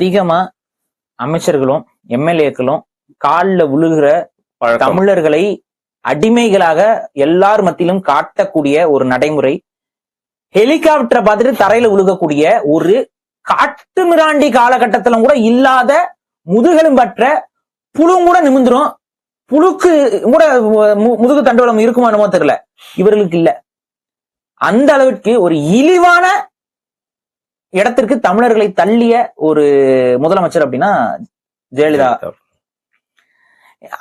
அதிகமா அமைச்சர்களும் எம்எல்ஏக்களும் காலில் விழுகிற தமிழர்களை அடிமைகளாக எல்லார் மத்தியிலும் காட்டக்கூடிய ஒரு நடைமுறை. ஹெலிகாப்டரை பார்த்துட்டு தரையில விழுகக்கூடிய ஒரு காட்டு மிராண்டி காலகட்டத்தில கூட இல்லாத முதுகெலும்பற்ற புழுவும் கூட நிமிந்துரும். புழுக்கு கூட முதுகு தண்டோலம் இருக்குமா என்னமோ தெரியல, இவர்களுக்கு இல்ல. அந்த அளவிற்கு ஒரு இழிவான இடத்திற்கு தமிழர்களை தள்ளிய ஒரு முதலமைச்சர் அப்படின்னா ஜெயலலிதா.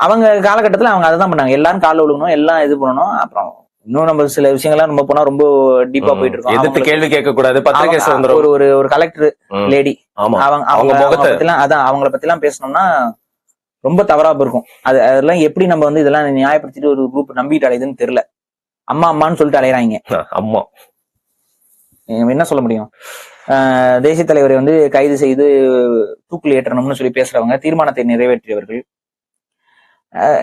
அவங்க காலகட்டத்தில் அவங்க அதான் பண்ணாங்க. எல்லாரும் காலில் விழுகணும், எல்லாம் இது பண்ணணும். அப்புறம் இன்னும் நம்ம சில விஷயங்கள்லாம் நம்ம போனா ரொம்ப டீப்பா போயிட்டு இருக்கோம். எதிர்த்து கேள்வி கேட்க கூடாது, பத்திரிகை ஒரு கலெக்டர் லேடி அவங்கள பத்தி எல்லாம் பேசணும்னா ரொம்ப தவறா இருக்கும். அதெல்லாம் எப்படி நம்ம வந்து இதெல்லாம் நியாயப்படுத்திட்டு ஒரு குரூப் நம்பிட்டு அலையுதுன்னு தெரியல. அம்மா அம்மான்னு சொல்லிட்டு அலையறாங்க. அம்மா என்ன சொல்ல முடியும்? தேசிய தலைவரை வந்து கைது செய்து தூக்கில் ஏற்றணும்னு சொல்லி பேசுறவங்க, தீர்மானத்தை நிறைவேற்றியவர்கள்.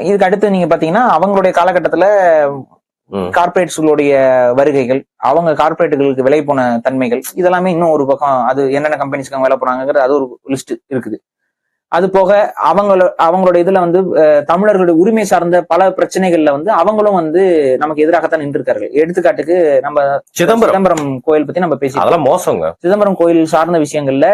இதுக்கு அடுத்து நீங்க பாத்தீங்கன்னா அவங்களுடைய காலகட்டத்துல கார்பரேட்ஸ்களுடைய வருகைகள், அவங்க கார்பரேட்டுகளுக்கு விலை போன தன்மைகள், இதெல்லாமே இன்னும் ஒரு பக்கம். அது என்னென்ன கம்பெனிஸ்க்கு வேலை போனாங்கிறது அது ஒரு லிஸ்ட் இருக்குது. அது போக அவங்களோட இதுல வந்து தமிழர்களுடைய உரிமை சார்ந்த பல பிரச்சனைகள்ல வந்து அவங்களும் வந்து நமக்கு எதிராகத்தான் நின்று இருக்கார்கள். எடுத்துக்காட்டுக்கு நம்ம சிதம்பரம் கோயில் பத்தி நம்ம பேசி, அதெல்லாம் மோசங்க. சிதம்பரம் கோயில் சார்ந்த விஷயங்கள்ல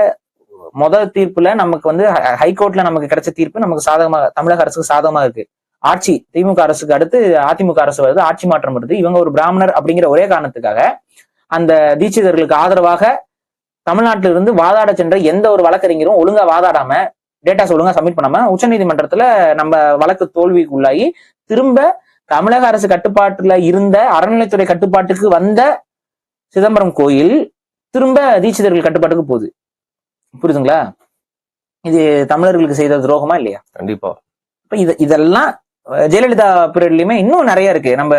முதல் தீர்ப்புல நமக்கு வந்து ஹைகோர்ட்ல நமக்கு கிடைச்ச தீர்ப்பு நமக்கு சாதகமாக, தமிழக அரசுக்கு சாதகமா இருக்கு. ஆட்சி திமுக அரசுக்கு அடுத்து அதிமுக அரசு வருது, ஆட்சி மாற்றம் வருது. இவங்க ஒரு பிராமணர் அப்படிங்கிற ஒரே காரணத்துக்காக அந்த தீட்சிதர்களுக்கு ஆதரவாக தமிழ்நாட்டில இருந்து வாதாட சென்ற எந்த ஒரு வழக்கறிஞரும் ஒழுங்கா வாதாடாம, டேட்டாஸ் ஒழுங்கா சப்மிட் பண்ணாம உச்சநீதிமன்றத்துல நம்ம வழக்கு தோல்விக்கு உள்ளாகி திரும்ப தமிழக அரசு கட்டுப்பாட்டுல இருந்த அறநிலைத்துறை கட்டுப்பாட்டுக்கு வந்த சிதம்பரம் கோயில் திரும்ப தீட்சிதர்கள் கட்டுப்பாட்டுக்கு போகுது. புரியுதுங்களா? இது தமிழர்களுக்கு செய்த துரோகமா இல்லையா? கண்டிப்பா. இப்ப இதெல்லாம் ஜெயலலிதா பீரியட்லயுமே இன்னும் நிறைய இருக்கு. நம்ம